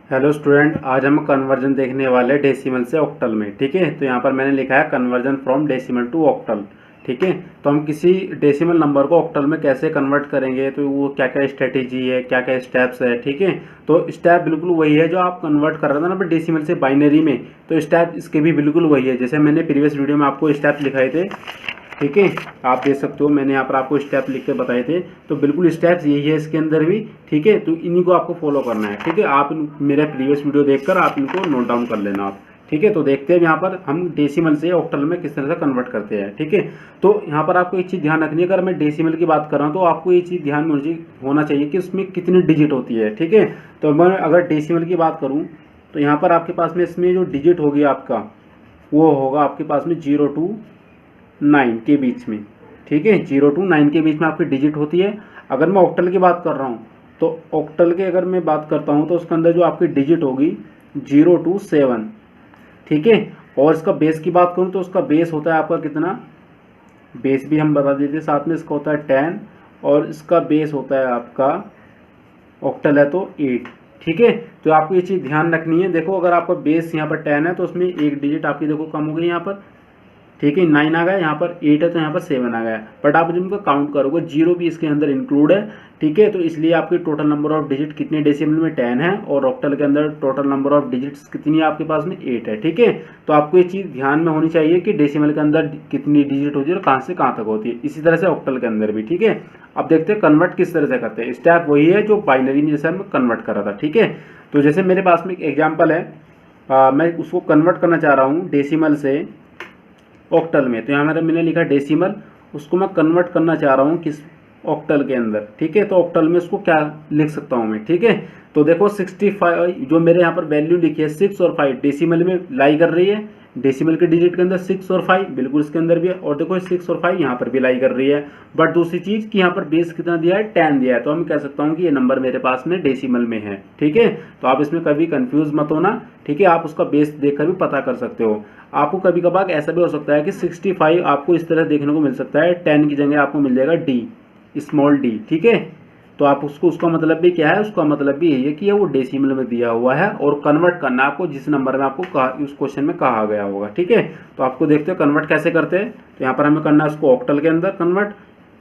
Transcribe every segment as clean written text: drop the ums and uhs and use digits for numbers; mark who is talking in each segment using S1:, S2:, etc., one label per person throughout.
S1: Hello student, आज हम conversion देखने वाले हैं डेसिमल से ऑक्टल में। ठीक है, तो यहाँ पर मैंने लिखा है conversion from decimal to octal. ठीक है, तो हम किसी डेसिमल नंबर को ऑक्टल में कैसे कन्वर्ट करेंगे, तो वो क्या क्या स्ट्रेटेजी है, क्या क्या स्टेप्स है। ठीक है, तो स्टेप बिल्कुल वही है जो आप कन्वर्ट कर रहे थे ना डेसिमल से बाइनरी में, तो स्टेप इसके भी बिल्कुल वही है जैसे मैंने प्रीवियस वीडियो में आपको स्टेप लिखाए थे। ठीक है, आप देख सकते हो मैंने यहाँ पर आपको स्टेप लिख के बताए थे, तो बिल्कुल स्टेप्स यही है इसके अंदर भी। ठीक है, तो इन्हीं को आपको फॉलो करना है। ठीक है, आप मेरा प्रीवियस वीडियो देखकर आप इनको नोट डाउन कर लेना आप। ठीक है, तो देखते हैं यहाँ पर हम डेसिमल से ऑक्टल में किस तरह से कन्वर्ट करते हैं। ठीक है, तो यहाँ पर आपको एक चीज़ ध्यान रखनी है, अगर मैं डेसिमल की बात कर रहा हूँ तो आपको ये चीज़ ध्यान मुझे होना चाहिए कि उसमें कितनी डिजिट होती है। ठीक है, तो मैं अगर डेसिमल की बात करूँ तो यहाँ पर आपके पास में इसमें जो डिजिट होगी आपका वो होगा आपके पास में 0 to 9 के बीच में। ठीक है, 0 to 9 के बीच में आपकी डिजिट होती है। अगर मैं ऑक्टल की बात कर रहा हूँ तो ऑक्टल के अगर मैं बात करता हूँ तो उसके अंदर जो आपकी डिजिट होगी 0 to 7। ठीक है, और इसका बेस की बात करूँ तो उसका बेस होता है आपका कितना, बेस भी हम बता देते साथ में, इसका होता है 10 और इसका बेस होता है आपका, ऑक्टल है तो 8। ठीक है, तो आपको ये चीज़ ध्यान रखनी है। देखो अगर आपका बेस यहाँ पर 10 है तो उसमें एक डिजिट आपकी देखो कम हो गई यहाँ पर। ठीक है, 9 आ गया, यहाँ पर 8 है तो यहाँ पर 7 आ गया। बट आप जब इनको काउंट करोगे 0 भी इसके अंदर इंक्लूड है। ठीक है, तो इसलिए आपकी टोटल नंबर ऑफ डिजिट कितने डेसिमल में 10 है और ऑक्टल के अंदर टोटल नंबर ऑफ डिजिट्स कितनी है आपके पास में 8 है। ठीक है, तो आपको ये चीज़ ध्यान में होनी चाहिए कि डेसिमल के अंदर कितनी डिजिट होती है और कहाँ से कहाँ तक होती है। इसी तरह से ऑक्टल के अंदर भी। ठीक है, अब देखते हैं कन्वर्ट किस तरह से करते हैं। स्टेप वही है जो बाइनरी में जैसे हम कन्वर्ट कर रहा था। ठीक है, तो जैसे मेरे पास में एक एग्जाम्पल है, मैं उसको कन्वर्ट करना चाह रहा हूँ डेसिमल से ऑक्टल में। तो यहाँ मैंने लिखा डेसिमल, उसको मैं कन्वर्ट करना चाह रहा हूँ किस, ऑक्टल के अंदर। ठीक है, तो ऑक्टल में उसको क्या लिख सकता हूँ मैं। ठीक है, तो देखो 65 जो मेरे यहाँ पर वैल्यू लिखी है 6 और 5 डेसिमल में लाई कर रही है। डेसिमल के डिजिट के अंदर 6 और 5 बिल्कुल इसके अंदर भी है, और देखो 6 और 5 यहाँ पर भी लाई कर रही है। बट दूसरी चीज़ कि यहाँ पर बेस कितना दिया है, 10 दिया है, तो हम कह सकता हूँ कि ये नंबर मेरे पास में डेसिमल में है। ठीक है, तो आप इसमें कभी कंफ्यूज मत होना। ठीक है, आप उसका बेस देखकर भी पता कर सकते हो। आपको कभी कभार ऐसा भी हो सकता है कि 65 आपको इस तरह देखने को मिल सकता है, 10 की जगह आपको मिल जाएगा डी, स्मॉल डी। ठीक है, तो आप उसको, उसका मतलब भी क्या है, उसका मतलब भी यही है कि ये वो डेसिमल में दिया हुआ है और कन्वर्ट करना आपको जिस नंबर में आपको कहा, उस क्वेश्चन में कहा गया होगा। ठीक है, तो आपको देखते हो कन्वर्ट कैसे करते हैं। तो यहाँ पर हमें करना है उसको ऑक्टल के अंदर कन्वर्ट।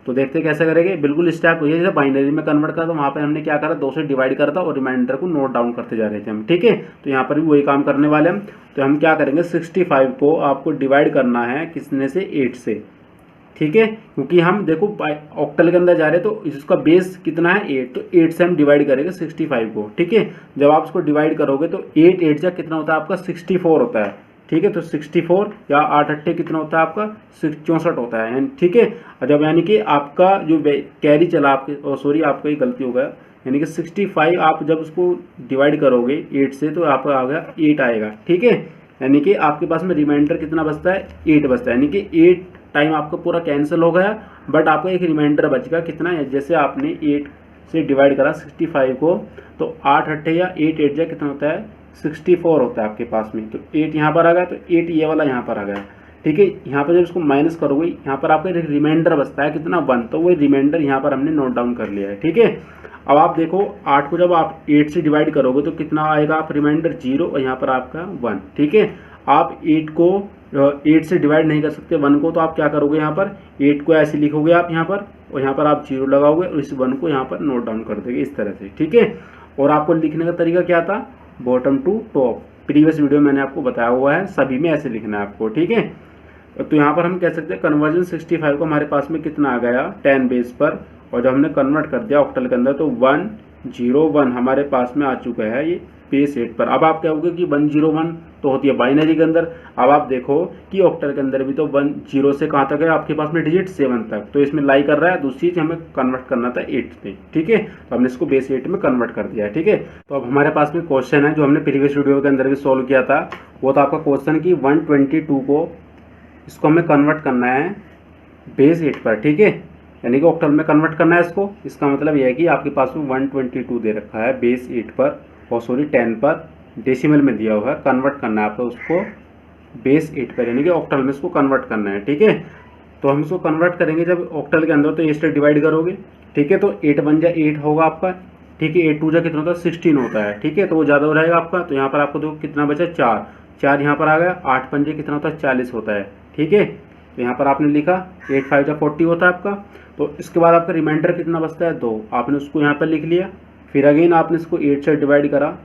S1: तो देखते कैसे करेंगे, बिल्कुल स्टेप वही है जैसे बाइनरी में कन्वर्ट करा, तो वहाँ पे हमने क्या करा, 2 से डिवाइड करा था और रिमाइंडर को नोट डाउन करते जा रहे थे हम। ठीक है, तो यहाँ पर भी वही काम करने वाले हम। तो हम क्या करेंगे, 65 को आपको डिवाइड करना है किसने से, 8 से। ठीक है, क्योंकि हम देखो ऑक्टल के अंदर जा रहे हैं तो इसका बेस कितना है 8, तो 8 से हम डिवाइड करेंगे 65 को। ठीक है, जब आप उसको डिवाइड करोगे तो 8 8 जा कितना होता है आपका, 64 होता है। ठीक है, तो 64 या 8 8 कितना होता है आपका, 64 होता है। ठीक है, जब यानी कि आपका जो कैरी चला आपके, सॉरी आपका ही गलती हो गया, यानी कि 65 आप जब उसको डिवाइड करोगे 8 से तो आपका आ गया 8 आएगा। ठीक है, यानी कि आपके पास में रिमाइंडर कितना बचता है, 8 बचता है, यानी कि 8 टाइम आपका पूरा कैंसिल हो गया। बट आपका एक रिमाइंडर बच गया कितना है, जैसे आपने 8 से डिवाइड करा 65 को, तो 8 8 या 8 8 जा कितना होता है, 64 होता है आपके पास में। तो 8 यहाँ पर आ गया, तो 8 ये वाला यहाँ पर आ गया। ठीक है, यहाँ पर जब इसको माइनस करोगे यहाँ पर आपका एक रिमाइंडर बचता है कितना, 1, तो वो रिमाइंडर यहाँ पर हमने नोट डाउन कर लिया है। ठीक है, अब आप देखो 8 को जब आप 8 से डिवाइड करोगे तो कितना आएगा, आप रिमाइंडर 0 और यहाँ पर आपका 1। ठीक है, आप 8 को 8 से डिवाइड नहीं कर सकते 1 को, तो आप क्या करोगे, यहाँ पर 8 को ऐसे लिखोगे आप यहाँ पर, और यहाँ पर आप 0 लगाओगे और इस 1 को यहाँ पर नोट डाउन कर दोगे इस तरह से। ठीक है, और आपको लिखने का तरीका क्या था, bottom to top, previous video मैंने आपको बताया हुआ है, सभी में ऐसे लिखना है आपको। ठीक है, तो यहाँ पर हम कह सकते हैं कन्वर्जन 65 को हमारे पास में कितना आ गया, 10 बेस पर, और जब हमने कन्वर्ट कर दिया ऑक्टल के अंदर तो 101 हमारे पास में आ चुका है ये बेस 8 पर। अब आप कहोगे कि 101 तो होती है बाइनरी के अंदर। अब आप देखो कि ऑक्टल के अंदर भी तो 10 से कहाँ तक है आपके पास में डिजिट, 7 तक, तो इसमें लाई कर रहा है। दूसरी चीज़ हमें कन्वर्ट करना था 8 पे। ठीक है, तो हमने इसको बेस 8 में कन्वर्ट कर दिया है। ठीक है, तो अब हमारे पास में क्वेश्चन है जो हमने प्रीवियस वीडियो के अंदर भी सॉल्व किया था, वो था आपका क्वेश्चन की 122 को, इसको हमें कन्वर्ट करना है बेस 8 पर। ठीक है, यानी कि ऑक्टल में कन्वर्ट करना है इसको। इसका मतलब यह है कि आपके पास में 122 दे रखा है बेस 8 पर, और सॉरी 10 पर, डेसिमल में दिया हुआ है, कन्वर्ट करना है आपको उसको बेस 8 पर, यानी कि ऑक्टल में इसको कन्वर्ट करना है। ठीक है, तो हम इसको कन्वर्ट करेंगे जब ऑक्टल के अंदर, तो 8 से डिवाइड करोगे। ठीक है, तो 8 1 जा 8 होगा आपका, ठीक है। 8 2 जा कितना होता है 16 होता है, ठीक है, तो वो ज़्यादा हो जाएगा आपका। तो यहाँ पर आपको देखो कितना बचा 4, 4 यहाँ पर आ गया, 8 पंजे कितना होता है 40 होता है, ठीक है। तो यहाँ पर आपने लिखा 8 5 जा 40 होता है आपका। तो इसके बाद आपका रिमाइंडर कितना बचता है 2, आपने उसको यहाँ पर लिख लिया। फिर अगेन आपने इसको 8 से डिवाइड करा,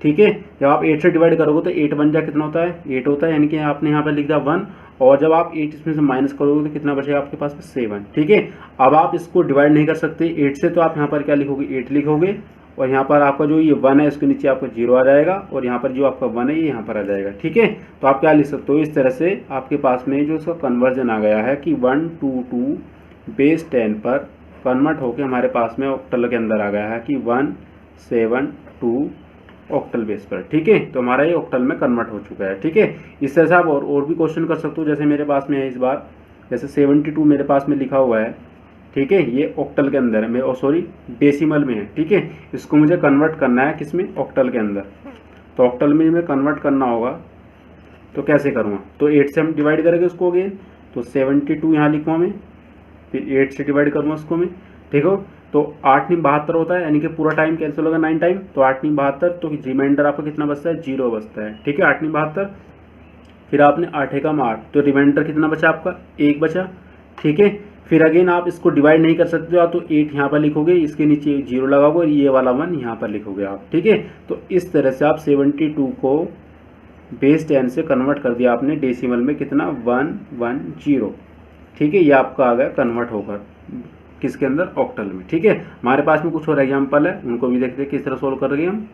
S1: ठीक है। जब आप 8 से डिवाइड करोगे तो 8 1 जा कितना होता है 8 होता है, यानी कि आपने यहाँ पर लिख दिया 1, और जब आप 8 इसमें से माइनस करोगे तो कितना बचेगा आपके पास 7, ठीक है। अब आप इसको डिवाइड नहीं कर सकते 8 से, तो आप यहाँ पर क्या लिखोगे 8 लिखोगे, और यहाँ पर आपका जो ये 1 है इसके नीचे आपको 0 आ जाएगा, और यहाँ पर जो आपका 1 है ये यहाँ पर आ जाएगा, ठीक है। तो आप क्या लिख सकते हो इस तरह से, आपके पास में जो इसका कन्वर्जन आ गया है कि 122 बेस 10 पर कन्वर्ट होकर हमारे पास में ऑक्टल के अंदर आ गया है कि 172 ऑक्टल बेस पर, ठीक है। तो हमारा ये ऑक्टल में कन्वर्ट हो चुका है, ठीक है। इस तरह से आप और भी क्वेश्चन कर सकते हो, जैसे मेरे पास में है इस बार, जैसे 72 मेरे पास में लिखा हुआ है, ठीक है, ये ऑक्टल के अंदर है, सॉरी डेसिमल में है, ठीक है। इसको मुझे कन्वर्ट करना है किसमें, ऑक्टल के अंदर। तो ऑक्टल में मैं कन्वर्ट करना होगा तो कैसे करूँगा, तो 8 से हम डिवाइड करेंगे उसको अगेन, तो 72 यहाँ लिखूँगा मैं, फिर 8 से डिवाइड करूँगा उसको मैं, ठीक हो। तो 8 9 72 होता है, यानी कि पूरा टाइम कैंसिल होगा 9 टाइम, तो 8 9 72, तो रिमाइंडर आपका कितना बचता है 0 बचता है, ठीक है। 8 9 72, फिर आपने 8 एकम 8, तो रिमाइंडर कितना बचा आपका 1 बचा, ठीक है। फिर अगेन आप इसको डिवाइड नहीं कर सकते हो, तो 8 यहाँ पर लिखोगे, इसके नीचे 0 लगाओगे, और ये वाला 1 यहाँ पर लिखोगे आप, ठीक है। तो इस तरह से आप 72 को बेस 10 से कन्वर्ट कर दिया आपने डेसिमल में, कितना 110, ठीक है। ये आपका आ गया कन्वर्ट होकर किसके अंदर, ऑक्टल में, ठीक है। हमारे पास में कुछ और एग्जाम्पल है, उनको भी देखते हैं किस तरह सोल्व करेंगे हम।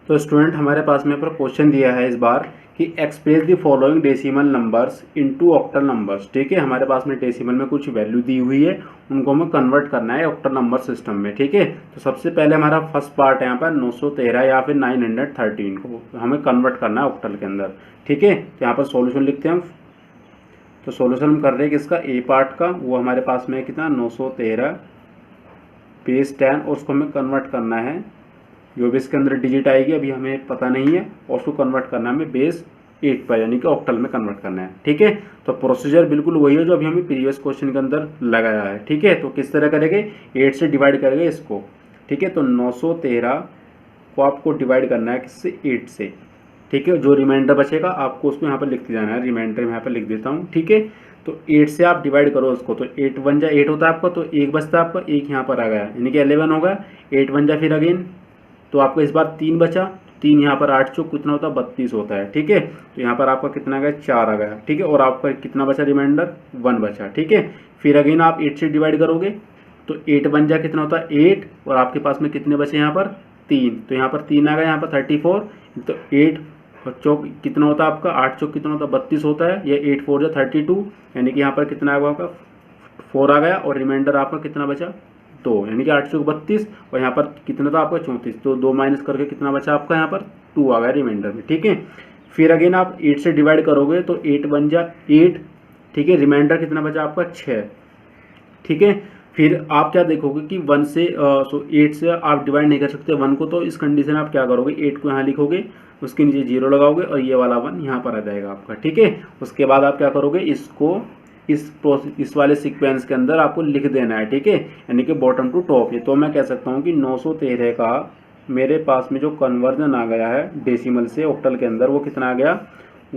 S1: तो स्टूडेंट हमारे पास में पर क्वेश्चन दिया है इस बार कि express the following decimal numbers into octal numbers, ठीक है। हमारे पास में डेसिमल में कुछ वैल्यू दी हुई है, उनको हमें कन्वर्ट करना है ऑक्टल नंबर सिस्टम में, ठीक है। तो सबसे पहले हमारा फर्स्ट पार्ट है यहाँ पर 913 या फिर 913 को हमें कन्वर्ट करना है ऑक्टल के अंदर, ठीक है। तो यहाँ पर सॉल्यूशन लिखते हैं हम। तो सॉल्यूशन हम कर रहे हैं किसका, ए पार्ट का, वो हमारे पास में कितना 913 बेस 10, और उसको हमें कन्वर्ट करना है, जो भी इसके अंदर डिजिट आएगी अभी हमें पता नहीं है, और उसको कन्वर्ट करना है हमें बेस 8 पर, यानी कि ऑक्टल में कन्वर्ट करना है, ठीक है। तो प्रोसीजर बिल्कुल वही है जो अभी हमें प्रीवियस क्वेश्चन के अंदर लगाया है, ठीक है। तो किस तरह करेंगे, 8 से डिवाइड करेंगे इसको, ठीक है। तो 913 को आपको डिवाइड करना है किससे, 8 से, ठीक है। जो रिमाइंडर बचेगा आपको उसको यहाँ पर लिखते जाना है, रिमाइंडर मैं यहाँ पर लिख देता हूँ, ठीक है। तो 8 से आप डिवाइड करो उसको, तो 8 1 जा 8 होता है आपका, तो 1 बचता है आपका, 1 यहाँ पर आ गया, यानी कि 11 होगा। 8 1 जा फिर अगेन, तो आपको इस बार 3 बचा, 3 यहाँ पर 8 चौक कितना होता है 32 होता है, ठीक है। तो यहाँ पर आपका कितना आ गया 4 आ गया, ठीक है। और आपका कितना बचा रिमाइंडर 1 बचा, ठीक है। फिर अगेन आप 8 से डिवाइड करोगे, तो 8 1 जा कितना होता है 8, और आपके पास में कितने बचे यहाँ पर 3, तो यहाँ पर 3 आ गया, यहाँ पर 34, तो 8 और चौक कितना होता है आपका 8 चौक कितना होता है 32 होता है, ये 8 4 जा 32, यानी कि यहाँ पर कितना आ गया आपका 4 आ गया, और रिमाइंडर आपका कितना बचा 2, यानी कि 8 चौक 32, और यहाँ पर कितना था आपका 34, तो 2 माइनस करके कितना बचा आपका यहाँ पर 2 आ गया रिमाइंडर में, ठीक है। फिर अगेन आप 8 से डिवाइड करोगे, तो 8 1 जा 8, ठीक है। रिमाइंडर कितना बचा आपका 6, ठीक है। फिर आप क्या देखोगे कि 1 से 8 से आप डिवाइड नहीं कर सकते 1 को, तो इस कंडीशन में आप क्या करोगे 8 को यहाँ लिखोगे, उसके नीचे 0 लगाओगे, और ये वाला 1 यहाँ पर आ जाएगा आपका, ठीक है। उसके बाद आप क्या करोगे, इसको इस वाले सीक्वेंस के अंदर आपको लिख देना है, ठीक है, यानी कि बॉटम टू टॉप। ये तो मैं कह सकता हूँ कि 913 का मेरे पास में जो कन्वर्जन आ गया है डेसिमल से ऑक्टल के अंदर, वो कितना आ गया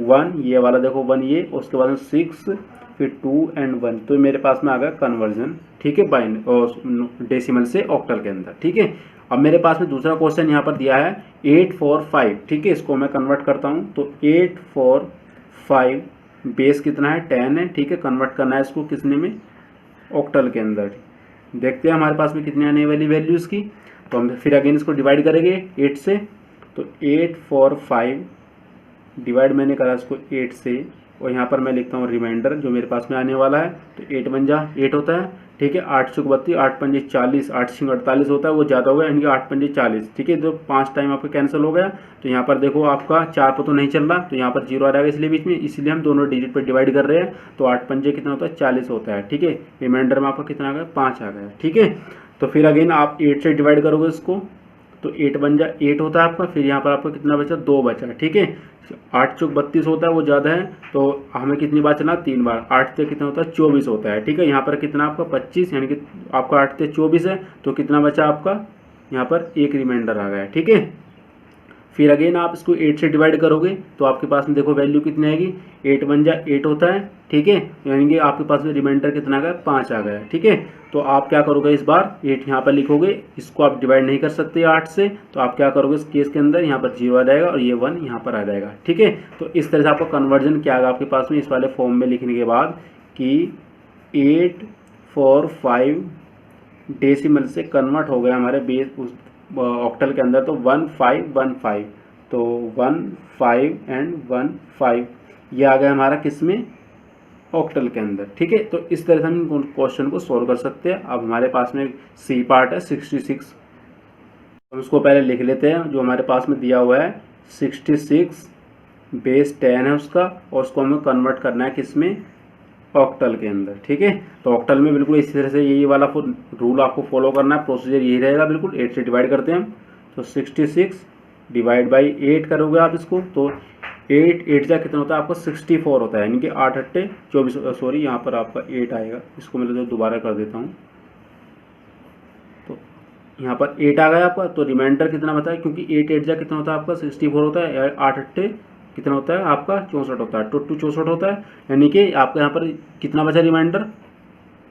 S1: 1, ये वाला देखो 1 ये, उसके बाद 6, फिर 2 एंड 1, तो मेरे पास में आ गया कन्वर्जन, ठीक है, डेसिमल से ऑक्टल के अंदर, ठीक है। अब मेरे पास में दूसरा क्वेश्चन यहाँ पर दिया है 8 4 5, ठीक है। इसको मैं कन्वर्ट करता हूँ, तो 8 4 5 बेस कितना है 10 है, ठीक है। कन्वर्ट करना है इसको किसने में, ऑक्टल के अंदर। देखते हैं हमारे पास में कितनी आने वाली वैल्यूज़ की। तो हम फिर अगेन इसको डिवाइड करेंगे 8 से, तो 8 4 5 डिवाइड मैंने करा इसको 8 से, और यहाँ पर मैं लिखता हूँ रिमाइंडर जो मेरे पास में आने वाला है, तो 8 1 जा 8 होता है, ठीक है। 8 चौक 32, 8 5 40, 8 6 48 होता है, वो ज़्यादा हो गया, यानी कि 8 5 40, ठीक है। तो 5 टाइम आपका कैंसिल हो गया, तो यहाँ पर देखो आपका 4 पर तो नहीं चल रहा, तो यहाँ पर 0 आ जाएगा इसलिए बीच में, इसलिए हम दोनों डिजिट पर डिवाइड कर रहे हैं। तो 8 5 कितना होता है 40 होता है, ठीक है। रिमाइंडर में आपका कितना आ गया 5 आ गया, ठीक है। तो फिर अगेन आप 8 से डिवाइड करोगे इसको, तो 8 1 जा 8 होता है आपका, फिर यहाँ पर आपका कितना बचा 2 बचा, ठीक है। 8 चौक 32 होता है, वो ज़्यादा है, तो हमें कितनी बार चला 3 बार, 8 से कितना होता है 24 होता है, ठीक है। यहाँ पर कितना आपका 25, यानी कि आपका 8 से 24 है, तो कितना बचा आपका यहाँ पर एक रिमाइंडर आ गया, ठीक है। फिर अगेन आप इसको 8 से डिवाइड करोगे तो आपके पास में देखो वैल्यू कितनी आएगी, 8 1 जा 8 होता है, ठीक है। यानी कि आपके पास में रिमाइंडर कितना आ गया, 5 आ गया, ठीक है। तो आप क्या करोगे, इस बार 8 यहाँ पर लिखोगे, इसको आप डिवाइड नहीं कर सकते 8 से, तो आप क्या करोगे इस केस के अंदर, यहाँ पर 0 आ जाएगा और ये 1 यहाँ पर आ जाएगा, ठीक है। तो इस तरह से आपका कन्वर्जन क्या आएगा आपके पास में इस वाले फॉर्म में लिखने के बाद कि 8 4 5 डेसिमल से कन्वर्ट हो गया हमारे बेस उस ऑक्टल के अंदर, तो 1 5 1 5, तो 1 5 एंड 1 5 ये आ गया हमारा किस में, ऑक्टल के अंदर, ठीक है। तो इस तरह से हम क्वेश्चन को सोल्व कर सकते हैं। अब हमारे पास में सी पार्ट है 66, हम उसको पहले लिख लेते हैं। जो हमारे पास में दिया हुआ है 66 बेस 10 है उसका, और उसको हमें कन्वर्ट करना है किस में, ऑक्टल के अंदर, ठीक है। तो ऑक्टल में बिल्कुल इसी तरह से यही वाला रूल आपको फॉलो करना है, प्रोसीजर यही रहेगा बिल्कुल। 8 से डिवाइड करते हैं हम, तो 66 डिवाइड बाई 8 करोगे आप इसको, तो 8 8 जा कितना होता है आपका 64 होता है, यानी कि 8 8 24, सॉरी यहाँ पर आपका 8 आएगा, इसको मैं दोबारा कर देता हूँ। तो यहाँ पर 8 आ गया आपका, तो रिमाइंडर कितना बताया, क्योंकि 8 8 जा कितना होता है आपका 64 होता है, 8 8 कितना होता है आपका 64 होता है, 2 64 होता है, यानी कि आपका यहाँ पर कितना बचा रिमाइंडर,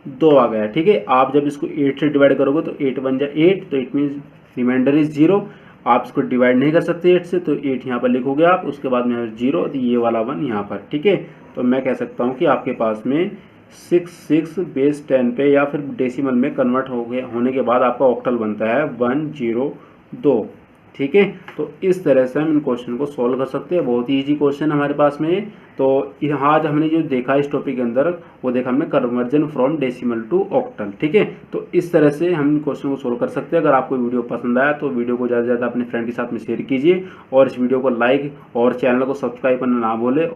S1: 2 आ गया, ठीक है। आप जब इसको 8 से डिवाइड करोगे तो 8 1 जा 8, तो इट मीन्स रिमाइंडर इज 0। आप इसको डिवाइड नहीं कर सकते 8 से, तो 8 यहाँ पर लिखोगे आप, उसके बाद में 0, तो ये वाला 1 यहाँ पर, ठीक है। तो मैं कह सकता हूँ कि आपके पास में 66 बेस 10 पे या फिर डेसिमल में कन्वर्ट हो गए होने के बाद आपका ऑक्टल बनता है 102, ठीक है। तो इस तरह से हम इन क्वेश्चन को सॉल्व कर सकते हैं, बहुत ही ईजी क्वेश्चन हमारे पास में है। तो यहाँ आज हमने जो देखा इस टॉपिक के अंदर, वो देखा हमने conversion from decimal to octal, ठीक है। तो इस तरह से हम इन क्वेश्चन को सोल्व कर सकते हैं। अगर आपको वीडियो पसंद आया तो वीडियो को ज़्यादा से ज़्यादा अपने फ्रेंड के साथ में शेयर कीजिए, और इस वीडियो को लाइक और चैनल को सब्सक्राइब करना ना भूलें।